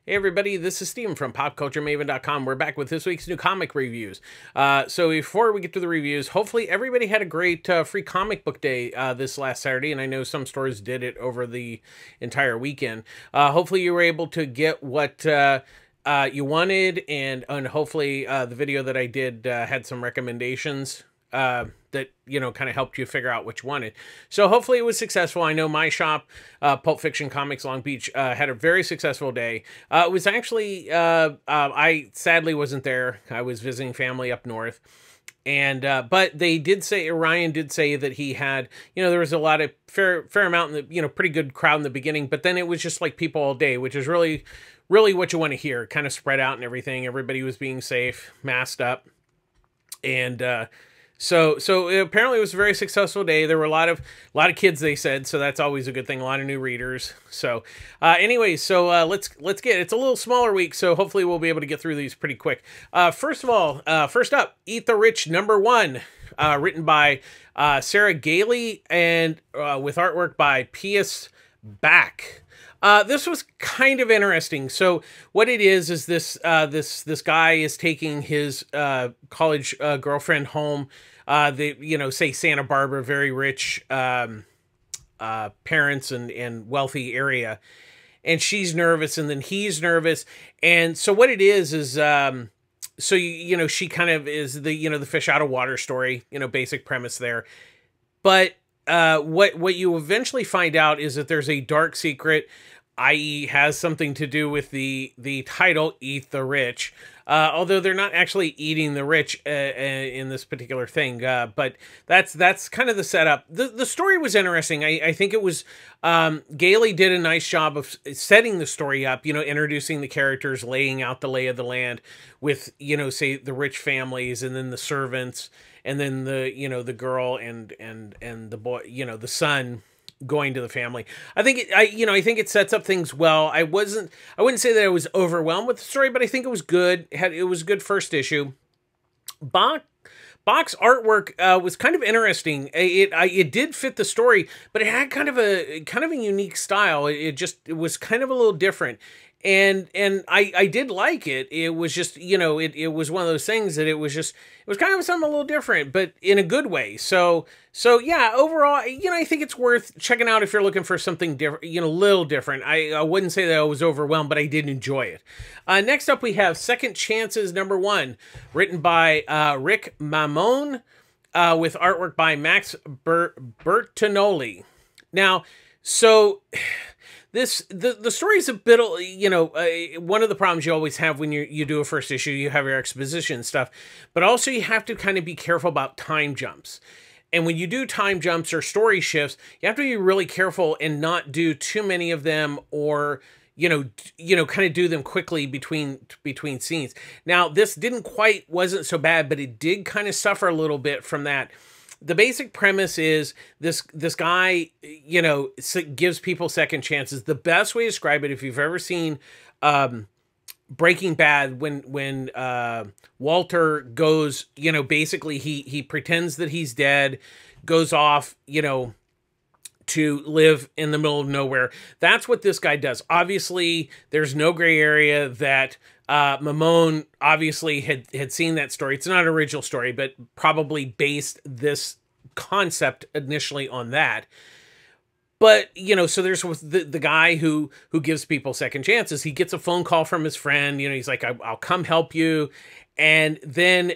Hey everybody, this is Steven from PopCultureMaven.com. We're back with this week's new comic reviews. So before we get to the reviews, hopefully everybody had a great free comic book day this last Saturday, and I know some stores did it over the entire weekend. Hopefully you were able to get what you wanted, and hopefully the video that I did had some recommendations that, you know, kind of helped you figure out what you wanted. So hopefully it was successful. I know my shop, Pulp Fiction Comics Long Beach, had a very successful day. It was actually, I sadly wasn't there. I was visiting family up north. And, but they did say, Ryan did say that he had, you know, there was a lot of fair amount in the, you know, pretty good crowd in the beginning, but then it was just like people all day, which is really what you want to hear, kind of spread out and everything. Everybody was being safe, masked up. And, so apparently it was a very successful day. There were a lot of kids, they said, so that's always a good thing. A lot of new readers. So anyway, so let's get, it's a little smaller week, so hopefully we'll be able to get through these pretty quick. First of all, first up, Eat the Rich #1, written by Sarah Gailey and with artwork by P.S. Back. This was kind of interesting. So what it is this this guy is taking his college girlfriend home. They, you know, say Santa Barbara, very rich parents and wealthy area, and she's nervous, and then he's nervous, and so what it is so you know, she kind of is the, you know, the fish out of water story, you know, basic premise there, but what you eventually find out is that there's a dark secret, i.e. has something to do with the title, Eat the Rich. Although they're not actually eating the rich in this particular thing. But that's kind of the setup. The story was interesting. I think it was, Gailey did a nice job of setting the story up, you know, introducing the characters, laying out the lay of the land with, you know, say the rich families, and then the servants, and then the, you know, the girl and the boy, you know, the son going to the family. I think it sets up things well. I wouldn't say that I was overwhelmed with the story, but I think it was good. It was a good first issue. Bach's artwork was kind of interesting. It did fit the story, but it had kind of a unique style. It was kind of a little different. And I did like it. It was just, you know, it was one of those things that it was kind of something a little different, but in a good way. So yeah, overall, you know, I think it's worth checking out if you're looking for something different, you know, a little different. I wouldn't say that I was overwhelmed, but I did enjoy it. Next up, we have Second Chances #1, written by Rick Mamone, with artwork by Max Bertinoli. Now, so the story is a bit, you know, one of the problems you always have when you do a first issue, you have your exposition stuff, but also you have to kind of be careful about time jumps. And when you do time jumps or story shifts, you have to be really careful and not do too many of them, or, you know, kind of do them quickly between scenes. Now, this wasn't so bad, but it did kind of suffer a little bit from that. The basic premise is this guy, you know, gives people second chances. The best way to describe it, if you've ever seen Breaking Bad, when Walter goes, you know, basically he pretends that he's dead, goes off, you know, to live in the middle of nowhere. That's what this guy does. Obviously, there's no gray area. That Mamone obviously had seen that story. It's not an original story, but probably based this concept initially on that. But, you know, so there's the guy who gives people second chances. He gets a phone call from his friend. You know, he's like, I'll come help you. And then,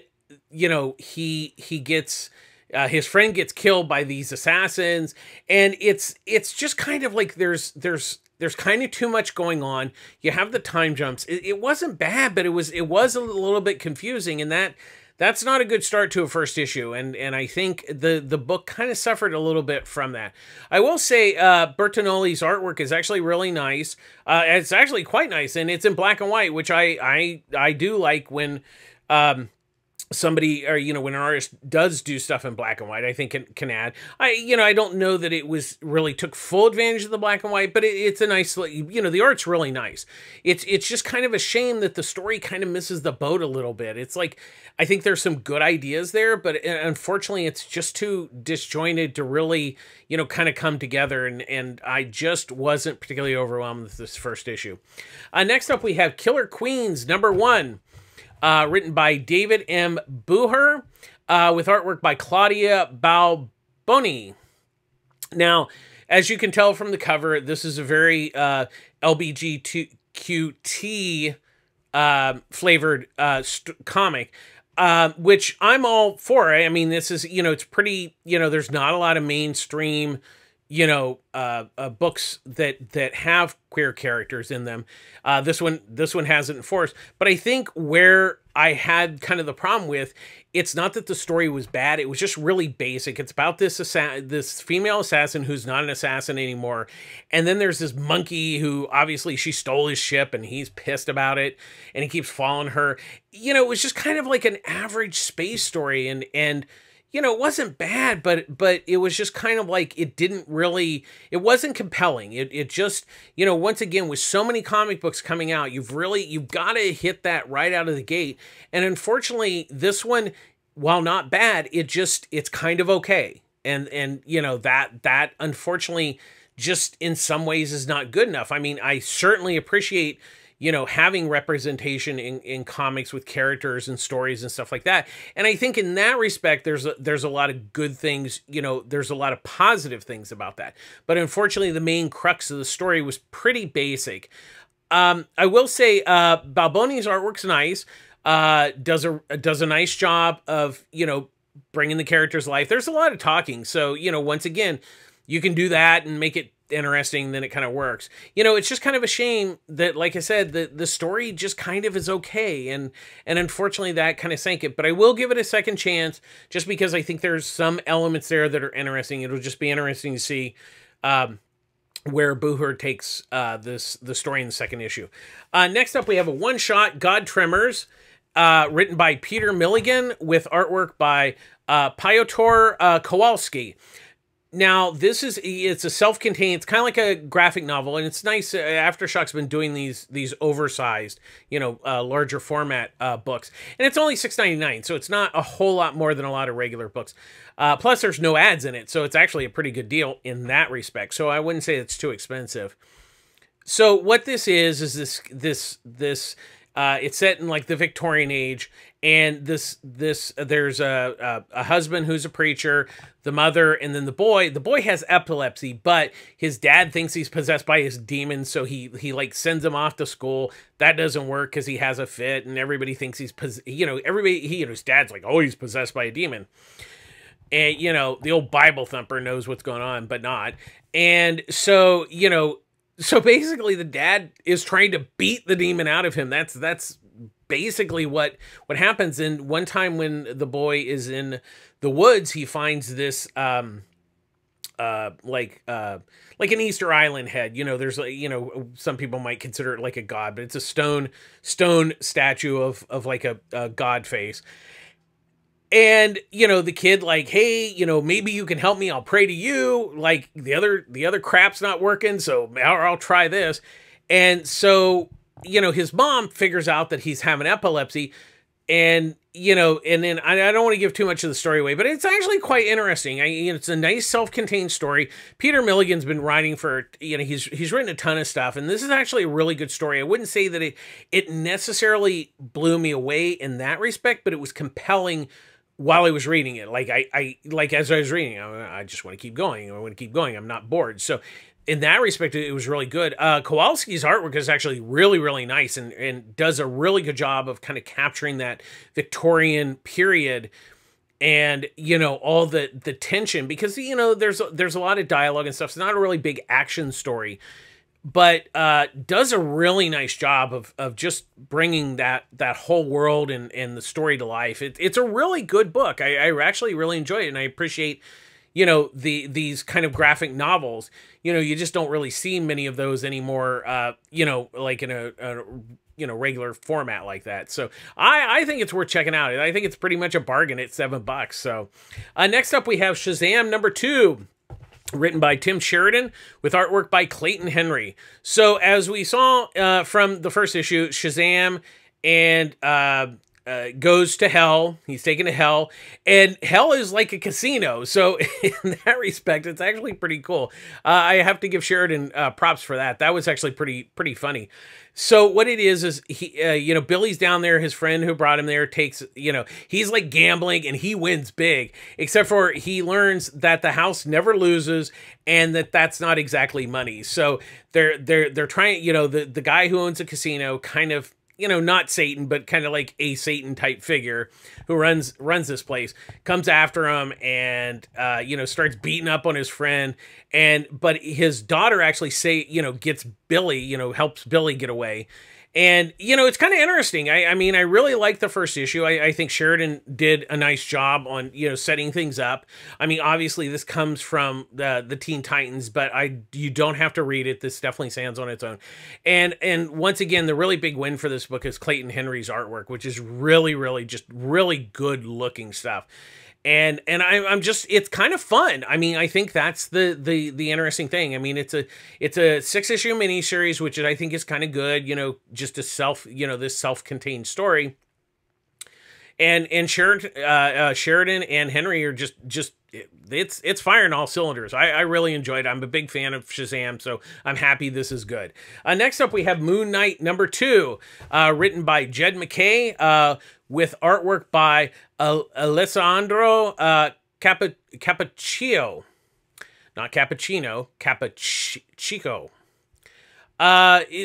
you know, he gets, his friend gets killed by these assassins. And it's just kind of like there's kind of too much going on. You have the time jumps. It wasn't bad, but it was a little bit confusing, and that's not a good start to a first issue. And I think the book kind of suffered a little bit from that. I will say Bertinoli's artwork is actually really nice. It's actually quite nice, and it's in black and white, which I do like when somebody, or when an artist does do stuff in black and white, I think can add. I don't know that it was really took full advantage of the black and white, but it's a nice, the art's really nice. It's just kind of a shame that the story kind of misses the boat a little bit. It's like, I think there's some good ideas there, but unfortunately it's just too disjointed to really, kind of come together. And I just wasn't particularly overwhelmed with this first issue. Next up, we have Killer Queens #1. Written by David M. Booher, with artwork by Claudia Balboni. Now, as you can tell from the cover, this is a very LBGTQT flavored comic, which I'm all for. I mean, this is, it's pretty, there's not a lot of mainstream books that have queer characters in them. This one has it in force. But I think where I had kind of the problem with, it's not that the story was bad. It was just really basic. It's about this female assassin who's not an assassin anymore. And then there's this monkey who obviously she stole his ship and he's pissed about it and he keeps following her. It was just kind of like an average space story, and it wasn't bad, but it was just kind of like, it wasn't compelling. It just, once again, with so many comic books coming out, you've got to hit that right out of the gate. And unfortunately, this one, while not bad, it's kind of okay. And that unfortunately just in some ways is not good enough. I mean, I certainly appreciate having representation in comics with characters and stories and stuff like that. And I think in that respect, there's a lot of good things, there's a lot of positive things about that. But unfortunately, the main crux of the story was pretty basic. I will say, Balboni's artwork's nice, does a nice job of, bringing the characters to life. There's a lot of talking. So, once again, you can do that and make it interesting, then it kind of works. It's just kind of a shame that, like I said, the story just kind of is okay, and unfortunately that kind of sank it. But I will give it a second chance, just because I think there's some elements there that are interesting. It'll just be interesting to see where Booher takes the story in the second issue. Next up, we have a one-shot, God Tremors, written by Peter Milligan with artwork by Piotr Kowalski. Now, it's a self-contained, it's kind of like a graphic novel, and it's nice. Aftershock's been doing these oversized, larger format books, and it's only $6.99, so it's not a whole lot more than a lot of regular books. Plus, there's no ads in it, so it's actually a pretty good deal in that respect. So I wouldn't say it's too expensive. So what this is this it's set in like the Victorian age, and there's a husband who's a preacher, the mother, and then the boy. The boy has epilepsy, but his dad thinks he's possessed by his demon, so he like sends him off to school. That doesn't work because he has a fit, and everybody thinks he's his dad's like, oh, he's possessed by a demon. And the old Bible thumper knows what's going on, but not. And so so basically the dad is trying to beat the demon out of him. That's basically what happens. And one time when the boy is in the woods, he finds this like an Easter Island head. There's some people might consider it like a god, but it's a stone statue of like a god face. And, the kid like, hey, maybe you can help me. I'll pray to you. Like the other crap's not working. So I'll try this. And so, his mom figures out that he's having epilepsy, and, and then I don't want to give too much of the story away, but it's actually quite interesting. It's a nice self-contained story. Peter Milligan's been writing for, he's written a ton of stuff, and this is actually a really good story. I wouldn't say that it necessarily blew me away in that respect, but it was compelling while I was reading it. Like as I was reading, I just want to keep going. I want to keep going. I'm not bored. So in that respect, it was really good. Kowalski's artwork is actually really, really nice, and does a really good job of kind of capturing that Victorian period, and all the tension, because there's a lot of dialogue and stuff. It's not a really big action story, but does a really nice job of just bringing that whole world and the story to life. It's a really good book. I actually really enjoy it, and I appreciate these kind of graphic novels. You just don't really see many of those anymore, like in a regular format like that. So I think it's worth checking out. I think it's pretty much a bargain at $7. So next up we have Shazam #2, written by Tim Sheridan with artwork by Clayton Henry. So as we saw from the first issue, Shazam and goes to hell. He's taken to hell, and hell is like a casino. So in that respect, it's actually pretty cool. I have to give Sheridan props for that. That was actually pretty funny. So what it is he, Billy's down there. His friend who brought him there takes, he's like gambling and he wins big, except for he learns that the house never loses and that's not exactly money. So they're trying, the guy who owns a casino kind of, not Satan, but kind of like a Satan type figure who runs this place, comes after him and, starts beating up on his friend. But his daughter actually gets Billy, helps Billy get away. And, it's kind of interesting. I mean, I really like the first issue. I think Sheridan did a nice job on, setting things up. I mean, obviously this comes from the Teen Titans, but you don't have to read it. This definitely stands on its own. And once again, the really big win for this book is Clayton Henry's artwork, which is really, just really good looking stuff. And I'm just, it's kind of fun. I mean, I think that's the interesting thing. I mean, it's a 6-issue miniseries, which I think is kind of good, just a this self-contained story. And Sheridan and Henry are just it's firing all cylinders. I really enjoyed it. I'm a big fan of Shazam, so I'm happy this is good. Next up, we have Moon Knight #2, written by Jed MacKay, with artwork by Alessandro Cappuccio. Not Cappuccino, Cappuccio.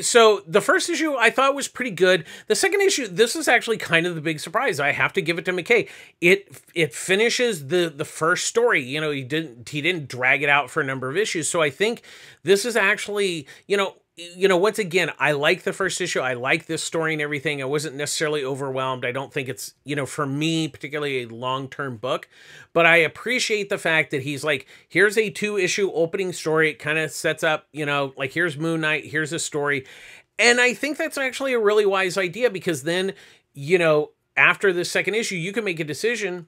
So the first issue I thought was pretty good. The second issue, this is actually kind of the big surprise. I have to give it to MacKay. It finishes the first story. He didn't drag it out for a number of issues. So I think this is actually, once again, I like the first issue. I like this story and everything. I wasn't necessarily overwhelmed. I don't think it's, for me, particularly a long-term book. But I appreciate the fact that he's like, here's a 2-issue opening story. It kind of sets up, like here's Moon Knight, here's a story. And I think that's actually a really wise idea because then, after the second issue, you can make a decision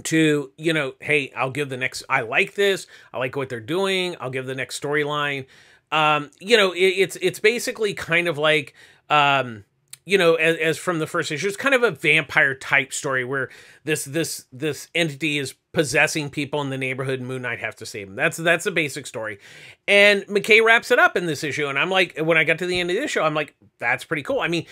to, hey, I'll give the next, I like this. I like what they're doing. I'll give the next storyline. It's basically kind of like, as from the first issue, it's kind of a vampire type story where this entity is possessing people in the neighborhood and Moon Knight has to save them. That's the basic story. And MacKay wraps it up in this issue. And I'm like, when I got to the end of this show, I'm like, that's pretty cool. I mean,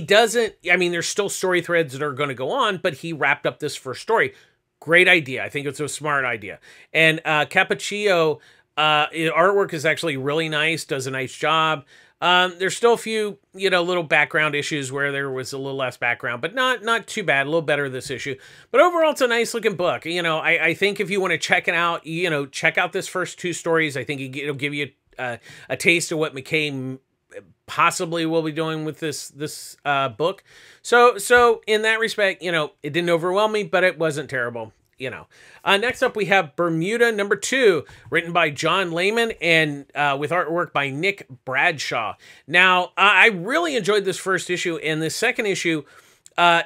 there's still story threads that are going to go on, but he wrapped up this first story. Great idea. I think it's a smart idea. And, Cappuccio, artwork is actually really nice, does a nice job. There's still a few, little background issues where there was a little less background, but not too bad, a little better this issue. But overall, it's a nice looking book. I think if you want to check it out, check out this first 2 stories. I think it'll give you a taste of what MacKay possibly will be doing with this book. So in that respect, it didn't overwhelm me, but it wasn't terrible. Next up we have Bermuda #2, written by John Layman and with artwork by Nick Bradshaw. Now, I really enjoyed this first issue, and the second issue,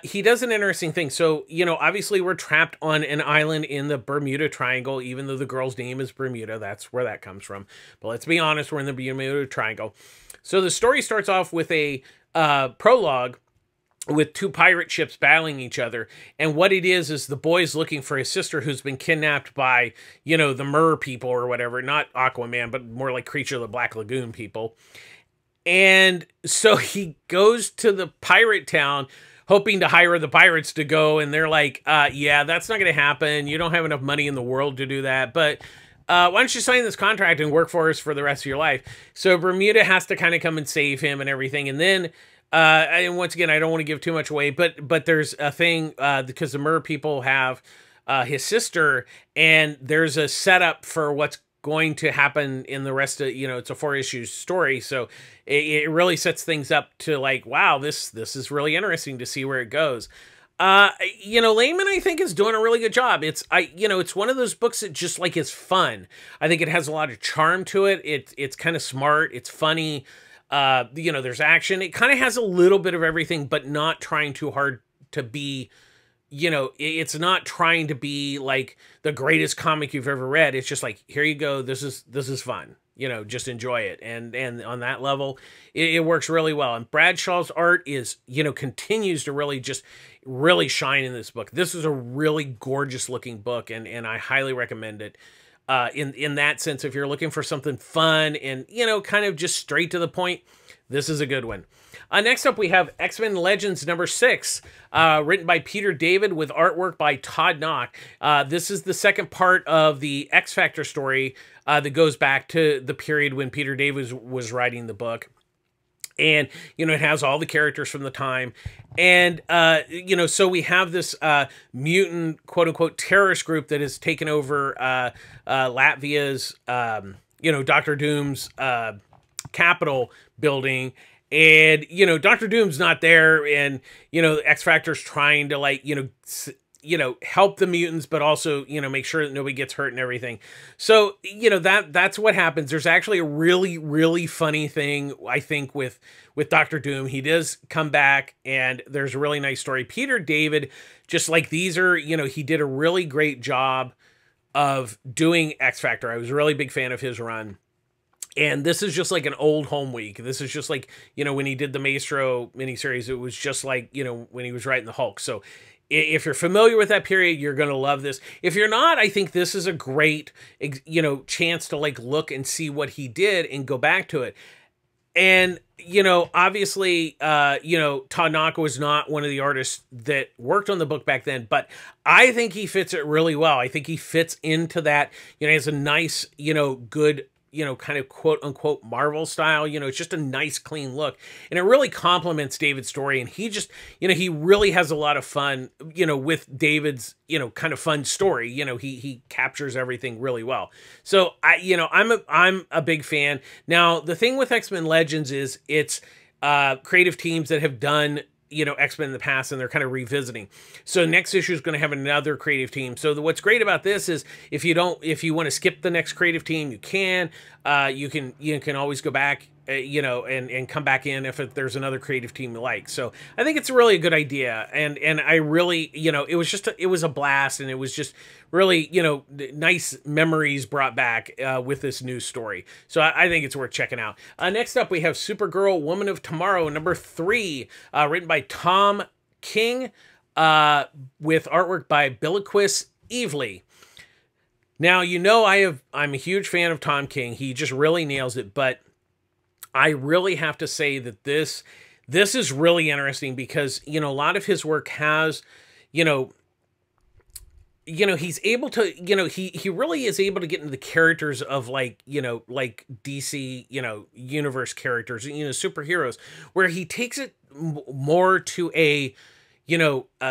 he does an interesting thing. So, obviously we're trapped on an island in the Bermuda Triangle, even though the girl's name is Bermuda. That's where that comes from. But let's be honest, we're in the Bermuda Triangle. So the story starts off with a prologue with 2 pirate ships battling each other. And what it is the boy's looking for his sister who's been kidnapped by, the Mer people or whatever. Not Aquaman, but more like Creature of the Black Lagoon people. And so he goes to the pirate town hoping to hire the pirates to go. And they're like, yeah, that's not going to happen. You don't have enough money in the world to do that. But why don't you sign this contract and work for us for the rest of your life? So Bermuda has to kind of come and save him and everything. And then and once again, I don't want to give too much away, but there's a thing, because the Mer people have, his sister, and there's a setup for what's going to happen in the rest of, it's a 4-issue story. So it really sets things up to like, wow, this is really interesting to see where it goes. Layman, I think, is doing a really good job. It's one of those books that just like is fun. I think it has a lot of charm to it. It's kind of smart. It's funny. There's action. It kind of has a little bit of everything, but not trying too hard to be, it's not trying to be like the greatest comic you've ever read. It's just like, here you go. This is fun. Just enjoy it. And on that level, it works really well. And Bradshaw's art is, continues to really shine in this book. This is a really gorgeous looking book, and I highly recommend it. In that sense, if you're looking for something fun and, kind of just straight to the point, this is a good one. Next up, we have X-Men Legends number 6, written by Peter David with artwork by Todd Knock. This is the second part of the X Factor story that goes back to the period when Peter David was writing the book. And, it has all the characters from the time. And, so we have this mutant, quote-unquote, terrorist group that has taken over Latvia's, Dr. Doom's Capitol building. And, Dr. Doom's not there. And, X Factor's trying to, help the mutants, but also, make sure that nobody gets hurt and everything. So, that's what happens. There's actually a really, really funny thing, I think, with Dr. Doom. He does come back, and there's a really nice story. Peter David, just like these are, he did a really great job of doing X Factor. I was a really big fan of his run. And this is just like an old home week. This is just like, when he did the Maestro miniseries, it was just like, when he was writing the Hulk. So if you're familiar with that period, you're going to love this. If you're not, I think this is a great, chance to like look and see what he did and go back to it. And, obviously, Todd Knock was not one of the artists that worked on the book back then, but I think he fits it really well. I think he fits into that, he has a nice, good, kind of quote unquote Marvel style, it's just a nice clean look, and it really complements David's story. And he just, he really has a lot of fun, with David's, kind of fun story. He captures everything really well. So I'm a big fan. Now, the thing with X-Men Legends is it's creative teams that have done, X-Men in the past, and they're kind of revisiting. So next issue is going to have another creative team. So what's great about this is if you want to skip the next creative team, you can. You can always go back, and come back in if there's another creative team you like. So I think it's really a good idea. And I really, it was a blast, and it was just really, nice memories brought back with this new story. So I think it's worth checking out. Next up, we have Supergirl, Woman of Tomorrow, number 3, written by Tom King, with artwork by Bilquis Evely. Now, I'm a huge fan of Tom King. He just really nails it, but I really have to say that this is really interesting because, a lot of his work has, he's able to, he really is able to get into the characters of like DC, universe characters, superheroes, where he takes it more to a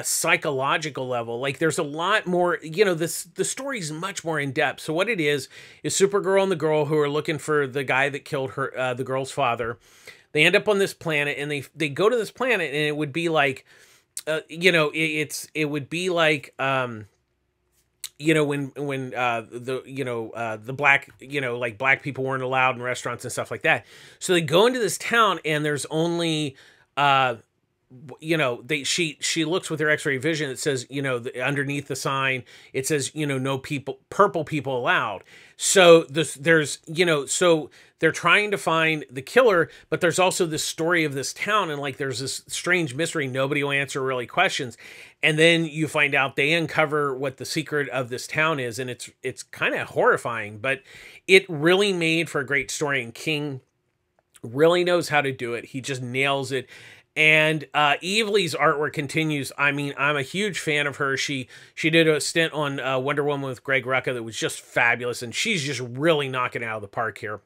psychological level. Like there's a lot more, the story's much more in depth. So what it is Supergirl and the girl who are looking for the guy that killed her, the girl's father. They end up on this planet, and they go to this planet, and it would be like, it would be like, when the black, like black people weren't allowed in restaurants and stuff like that. So they go into this town, and there's only, she looks with her x-ray vision. It says, underneath the sign, it says, no purple people allowed. So so they're trying to find the killer, but there's also this story of this town, and like there's this strange mystery. Nobody will answer really questions. And then you find out they uncover what the secret of this town is, and it's kind of horrifying, but it really made for a great story, and King really knows how to do it. He just nails it. And Evely's artwork continues. I mean, I'm a huge fan of her. She did a stint on Wonder Woman with Greg Rucka that was just fabulous, and she's just really knocking it out of the park here.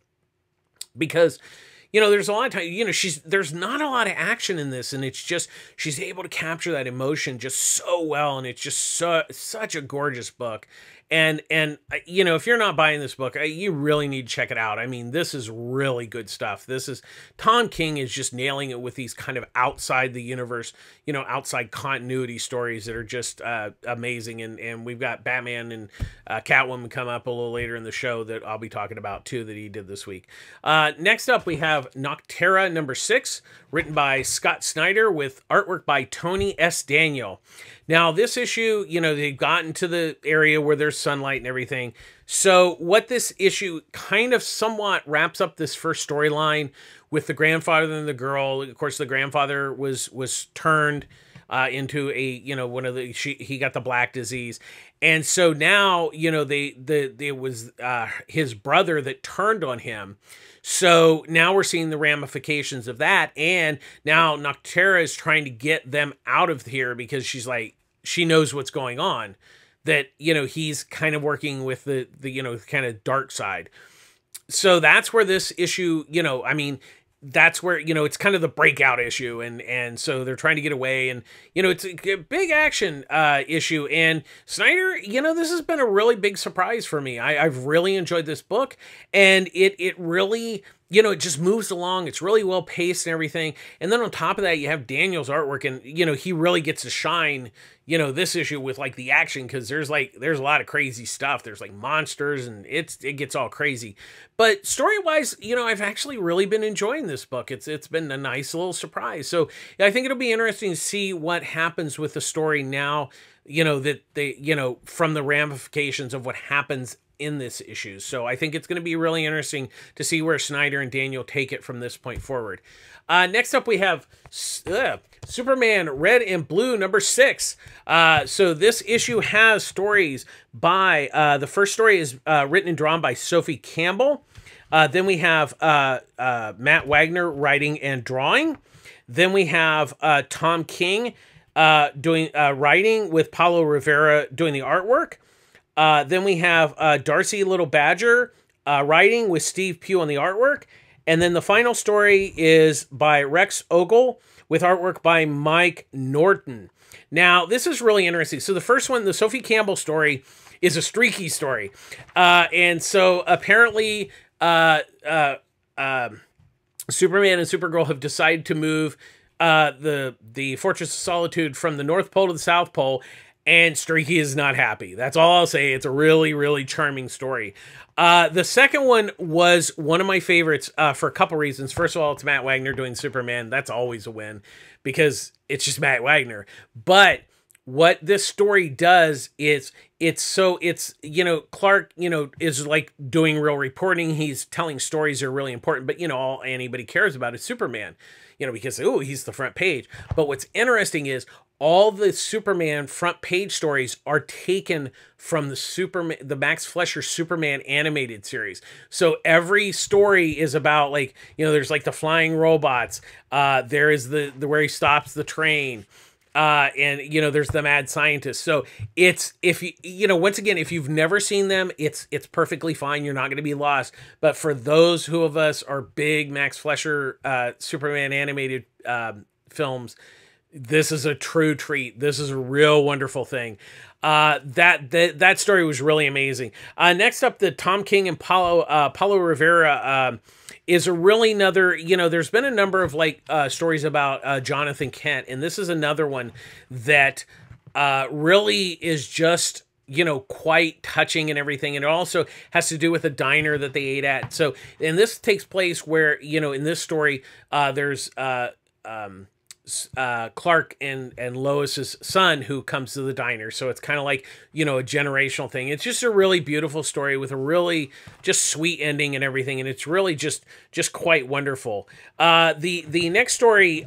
Because, there's a lot of time, there's not a lot of action in this, and it's just, she's able to capture that emotion just so well, and it's just such a gorgeous book. And you know, if you're not buying this book, you really need to check it out. I mean, this is really good stuff. This is Tom King is just nailing it with these kind of outside the universe, you know, outside continuity stories that are just amazing. And we've got Batman and Catwoman come up a little later in the show that I'll be talking about too, that he did this week. Next up, we have Nocterra #6, written by Scott Snyder with artwork by Tony S. Daniel. Now, this issue, you know, they've gotten to the area where there's sunlight and everything. So what this issue kind of somewhat wraps up this first storyline with the grandfather and the girl. Of course, the grandfather was turned into a, you know, he got the black disease. And so now, you know, it was his brother that turned on him. So now we're seeing the ramifications of that. And now Nocterra is trying to get them out of here because she's like, she knows what's going on, that, you know, he's kind of working with the you know, kind of dark side. So that's where this issue, you know, I mean, that's where, you know, it's kind of the breakout issue. And so they're trying to get away, and, you know, it's a big action issue. And Snyder, you know, this has been a really big surprise for me. I've really enjoyed this book, and it really, you know, it just moves along. It's really well paced and everything. And then on top of that, you have Daniel's artwork, and, you know, he really gets to shine, you know, this issue with like the action, because there's a lot of crazy stuff. There's like monsters, and it gets all crazy. But story-wise, you know, I've actually really been enjoying this book. It's been a nice little surprise. So I think it'll be interesting to see what happens with the story now, you know, that they, you know, from the ramifications of what happens in this issue. So I think it's going to be really interesting to see where Snyder and Daniel take it from this point forward. Next up, we have Superman Red and Blue #6. So this issue has stories by, the first story is written and drawn by Sophie Campbell. Then we have Matt Wagner writing and drawing. Then we have Tom King doing writing, with Paulo Rivera doing the artwork. Then we have Darcy Little Badger writing, with Steve Pugh on the artwork. And then the final story is by Rex Ogle, with artwork by Mike Norton. Now, this is really interesting. So the first one, the Sophie Campbell story, is a streaky story. And so apparently Superman and Supergirl have decided to move the Fortress of Solitude from the North Pole to the South Pole, and Streaky is not happy. That's all I'll say. It's a really, really charming story. The second one was one of my favorites for a couple reasons. First of all, it's Matt Wagner doing Superman. That's always a win, because it's just Matt Wagner. But what this story does is it's, you know, Clark, you know, is like doing real reporting. He's telling stories that are really important, but, you know, all anybody cares about is Superman, you know, because, oh, he's the front page. But what's interesting is all the Superman front page stories are taken from the Max Fleischer Superman animated series. So every story is about, like, you know, there's like the flying robots. There is the where he stops the train. And, you know, there's the mad scientist. So it's, if you know, once again, if you've never seen them, it's perfectly fine. You're not going to be lost. But for those who of us are big Max Fleischer Superman animated films, this is a true treat. This is a real wonderful thing. That story was really amazing. Next up, the Tom King and Paulo Rivera is a really another, you know, there's been a number of like stories about Jonathan Kent, and this is another one that really is just, you know, quite touching and everything. And it also has to do with a diner that they ate at. So, and this takes place where, you know, in this story, there's Clark and Lois's son who comes to the diner. So it's kind of like, you know, a generational thing. It's just a really beautiful story with a really just sweet ending and everything. And it's really just quite wonderful. The next story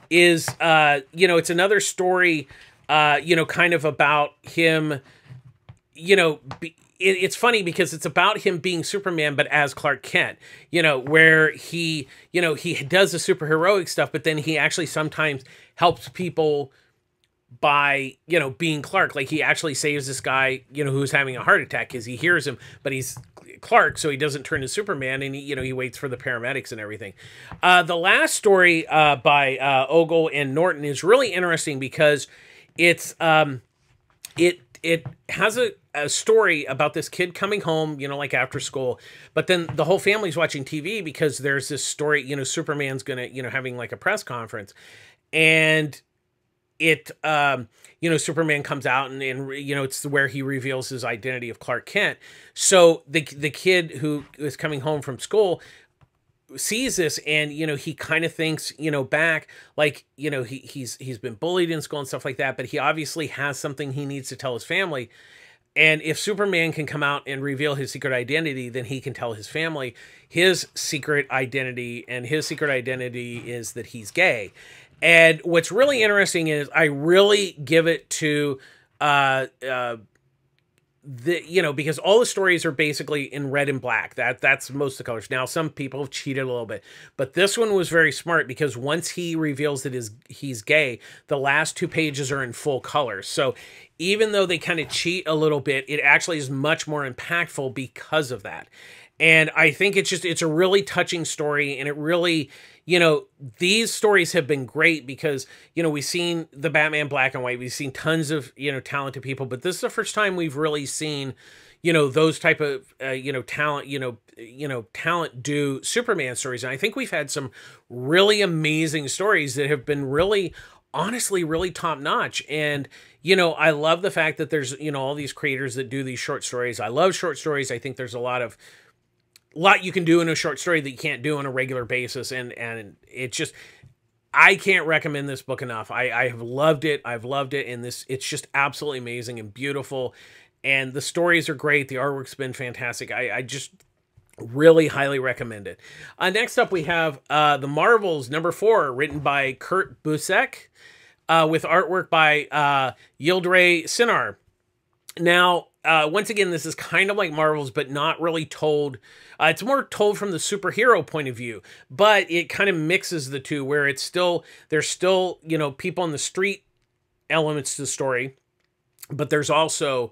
is, you know, it's another story, you know, kind of about him, you know, it's funny because it's about him being Superman, but as Clark Kent, you know, where he, you know, he does the superheroic stuff, but then he actually sometimes helps people by, you know, being Clark. Like, he actually saves this guy, you know, who's having a heart attack because he hears him, but he's Clark, so he doesn't turn to Superman, and he, you know, he waits for the paramedics and everything. The last story by Ogle and Norton is really interesting because it's it has a story about this kid coming home, like after school, but then the whole family's watching TV because there's this story, Superman's gonna, having like a press conference, and it, Superman comes out and it's where he reveals his identity of Clark Kent. So the kid who is coming home from school sees this, and he kind of thinks back, like he's been bullied in school and stuff like that, but he obviously has something he needs to tell his family. And if Superman can come out and reveal his secret identity, then he can tell his family his secret identity, and his secret identity is that he's gay. And what's really interesting is I really give it to because all the stories are basically in red and black. That's most of the colors. Now, some people have cheated a little bit, but this one was very smart because once he reveals that he's gay, the last 2 pages are in full color. So even though they kind of cheat a little bit, it actually is much more impactful because of that. And I think it's a really touching story, and it really, these stories have been great because, we've seen the Batman Black and White, we've seen tons of, talented people, but this is the first time we've really seen, those type of, talent do Superman stories. And I think we've had some really amazing stories that have been really, honestly, really top notch. And, I love the fact that there's, all these creators that do these short stories. I love short stories. I think there's a lot you can do in a short story that you can't do on a regular basis. And it's just, I can't recommend this book enough. I have loved it. I've loved it. And it's just absolutely amazing and beautiful. And the stories are great. The artwork's been fantastic. I just really highly recommend it. Next up, we have The Marvels #4, written by Kurt Busiek, with artwork by Yildiray Cinar. Now, once again, this is kind of like Marvels, but not really told. It's more told from the superhero point of view, but it kind of mixes the two, where there's still, people on the street elements to the story, but there's also,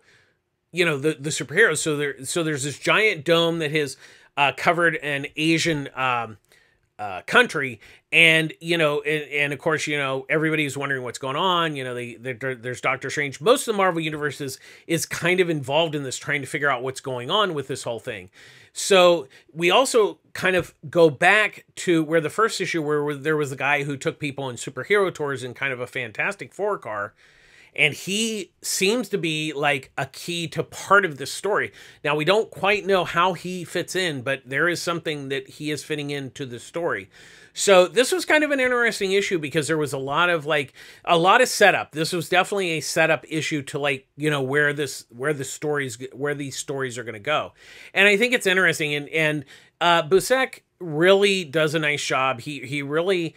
the superheroes. So there's this giant dome that has covered an Asian country, and and of course everybody's wondering what's going on. There's Doctor Strange. Most of the Marvel universe is kind of involved in this, trying to figure out what's going on with this whole thing. So we also kind of go back to where the first issue, where there was a guy who took people on superhero tours in kind of a Fantastic Four car. And he seems to be like a key to part of this story. Now, we don't quite know how he fits in, but there is something that he is fitting into the story. So this was kind of an interesting issue because there was a lot of setup. This was definitely a setup issue to where these stories are going to go. And I think it's interesting. And Busiek really does a nice job. He really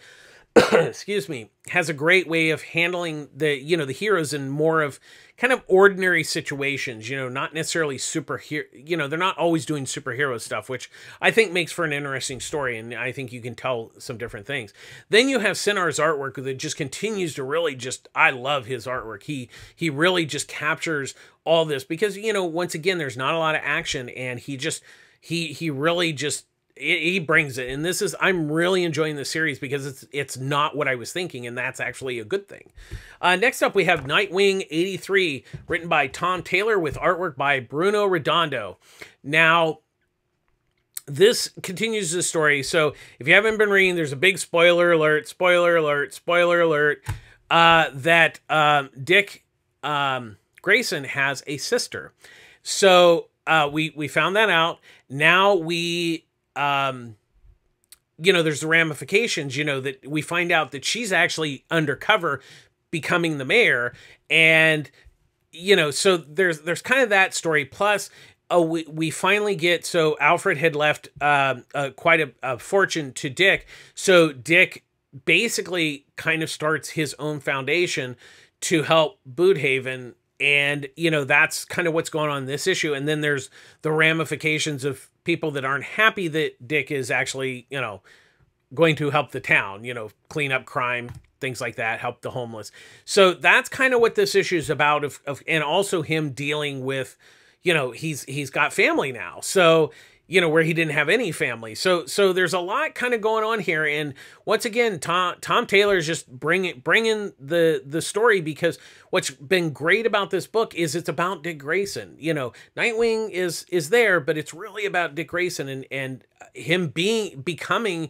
excuse me, has a great way of handling the heroes in more of kind of ordinary situations, not necessarily superhero, they're not always doing superhero stuff, which I think makes for an interesting story. And I think you can tell some different things. Then you have Sinar's artwork that just continues to really I love his artwork. He really just captures all this because, once again, there's not a lot of action, and he really just, he brings it. And I'm really enjoying the series because it's not what I was thinking, and that's actually a good thing. Next up, we have Nightwing 83, written by Tom Taylor with artwork by Bruno Redondo. Now, this continues the story. So if you haven't been reading, there's a big spoiler alert, that Dick Grayson has a sister. So we found that out. Now there's the ramifications, that we find out that she's actually undercover becoming the mayor. And, so there's kind of that story. Plus, we finally get, so Alfred had left quite a fortune to Dick. So Dick basically kind of starts his own foundation to help Boothaven. And, that's kind of what's going on in this issue. And then there's the ramifications of people that aren't happy that Dick is actually, going to help the town, clean up crime, things like that, help the homeless. So that's kind of what this issue is about, and also him dealing with, he's got family now. So, where he didn't have any family. So there's a lot kind of going on here. And once again, Tom Taylor is just bringing the story, because what's been great about this book is it's about Dick Grayson. Nightwing is there, but it's really about Dick Grayson and him becoming,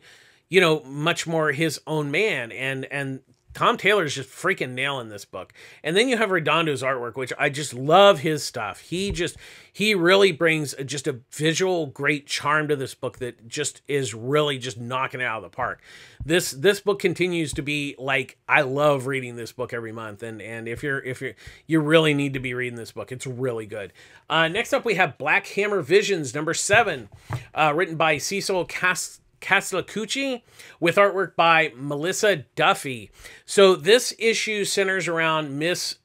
much more his own man. And Tom Taylor's just freaking nailing this book. And then you have Redondo's artwork, which I just love his stuff. He really brings just a visual great charm to this book that just is really just knocking it out of the park. This book continues to be like, I love reading this book every month. And if you really need to be reading this book. It's really good. Next up, we have Black Hammer Visions, number 7, written by Cecil Castellucci, with artwork by Melissa Duffy. So this issue centers around Ms.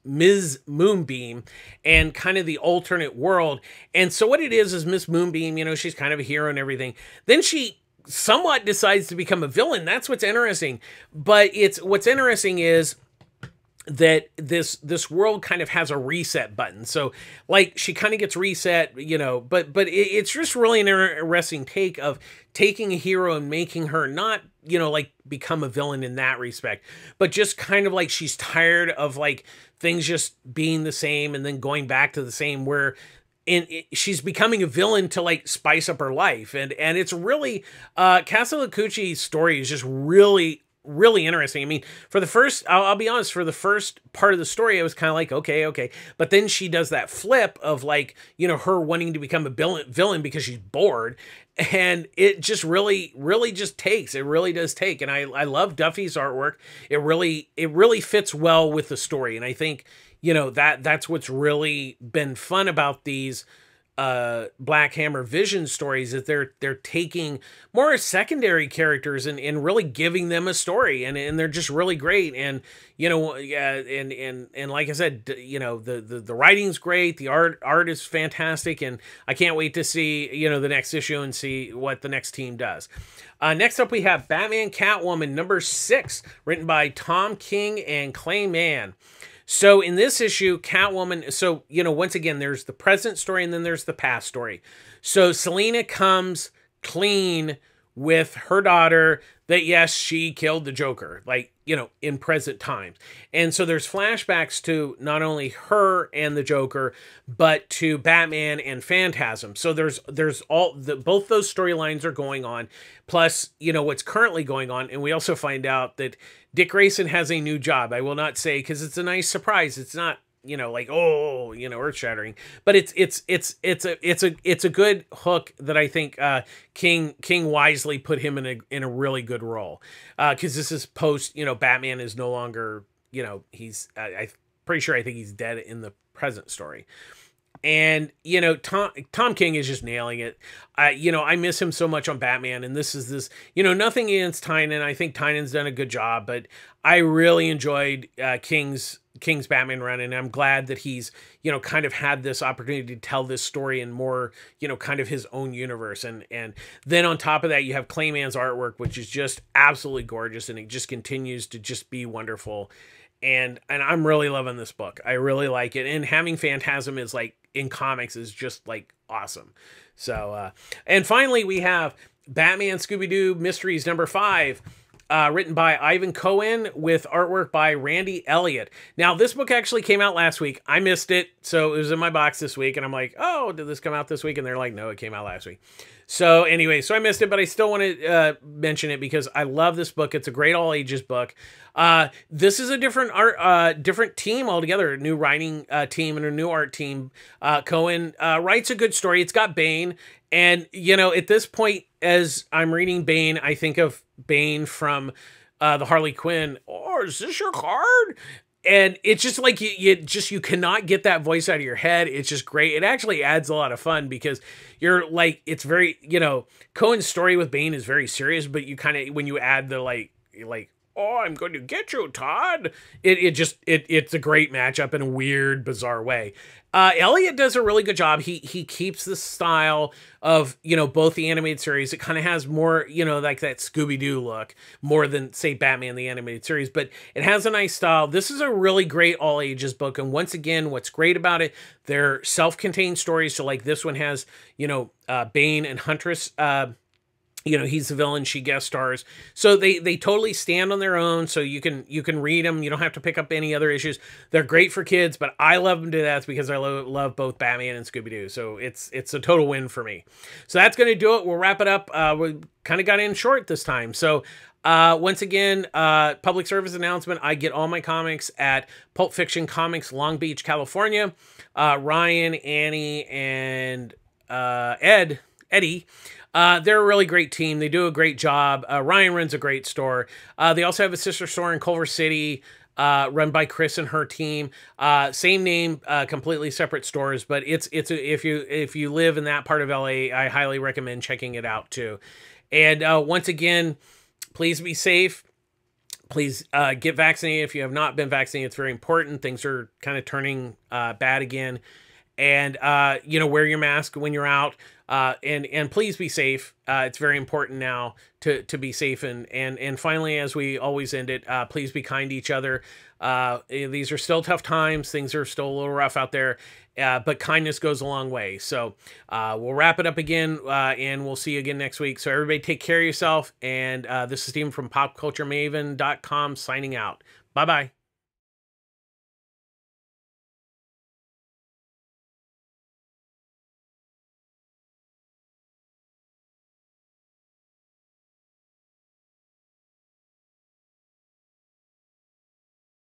Moonbeam and kind of the alternate world. And so what it is Miss Moonbeam, she's kind of a hero and everything. Then she somewhat decides to become a villain. That's what's interesting. But what's interesting is that this world kind of has a reset button. So like she kind of gets reset, but it's just really an interesting take of taking a hero and making her not, like become a villain in that respect, but just kind of like she's tired of like things just being the same and then going back to the same, where she's becoming a villain to like spice up her life. And it's really, Castellucci's story is just really interesting. I mean, for the first, I'll be honest, for the first part of the story, I was kind of like, okay. But then she does that flip of like, her wanting to become a villain because she's bored. And it just really just takes. It really does take. And I love Duffy's artwork. It really fits well with the story. And I think, that's what's really been fun about these Black Hammer Vision stories, is they're taking more secondary characters and really giving them a story, and they're just really great. And and like I said, the writing's great, the art is fantastic, and I can't wait to see the next issue and see what the next team does. Next up, we have Batman Catwoman number 6, written by Tom King and Clay Mann. So in this issue, Catwoman, so, once again, there's the present story and then there's the past story. So Selina comes clean with her daughter that, yes, she killed the Joker, like, in present times. And so there's flashbacks to not only her and the Joker, but to Batman and Phantasm. So there's both those storylines are going on, plus, what's currently going on. And we also find out that Dick Grayson has a new job. I will not say, because it's a nice surprise. It's not, like, earth shattering, but it's a good hook that I think King wisely put him in a really good role, because this is post, Batman is no longer, he's I'm pretty sure, I think he's dead in the present story. And, Tom King is just nailing it. I miss him so much on Batman, and this, nothing against Tynan. I think Tynan's done a good job, but I really enjoyed King's Batman run, and I'm glad that he's, kind of had this opportunity to tell this story in more, kind of his own universe. And then on top of that, you have Clay Mann's artwork, which is just absolutely gorgeous, and it just continues to just be wonderful. And I'm really loving this book. I really like it. And having Phantasm is like in comics is just like awesome. So, and finally we have Batman Scooby-Doo Mysteries number 5, written by Ivan Cohen with artwork by Randy Elliott. Now, this book actually came out last week. I missed it, so it was in my box this week, and I'm like, oh, did this come out this week? And they're like, no, it came out last week. So anyway, so I missed it, but I still want to mention it because I love this book. It's a great all ages book. This is a different team altogether, a new writing team and a new art team. Cohen writes a good story. It's got Bane, and at this point, as I'm reading Bane, I think of Bane from the Harley Quinn. Oh, is this your card? And it's just like you cannot get that voice out of your head. It's just great. It actually adds a lot of fun because you're like, it's very, Cohen's story with Bane is very serious, but you kind of, when you add the like, oh, I'm going to get you, Todd. It's a great matchup in a weird, bizarre way. Elliot does a really good job. He keeps the style of, both the animated series. It kind of has more, like that Scooby-Doo look more than, say, Batman the animated series, but it has a nice style. This is a really great all ages book. And once again, what's great about it, they're self-contained stories. So like this one has, Bane and Huntress, he's the villain, she guest stars. So they totally stand on their own. So you can read them. You don't have to pick up any other issues. They're great for kids, but I love them to death because I love both Batman and Scooby-Doo. So it's a total win for me. So that's going to do it. We'll wrap it up. We kind of got in short this time. So once again, public service announcement. I get all my comics at Pulp Fiction Comics, Long Beach, California. Ryan, Annie, and Eddie. They're a really great team. They do a great job. Ryan runs a great store. They also have a sister store in Culver City, run by Chris and her team. Same name, completely separate stores, but if you live in that part of LA, I highly recommend checking it out too. And once again, please be safe. Please get vaccinated if you have not been vaccinated. It's very important. Things are kind of turning bad again. And, wear your mask when you're out, and please be safe. It's very important now to be safe. And finally, as we always end it, please be kind to each other. These are still tough times. Things are still a little rough out there, but kindness goes a long way. So, we'll wrap it up again, and we'll see you again next week. So everybody take care of yourself. And, this is Steven from PopCultureMaven.com signing out. Bye-bye.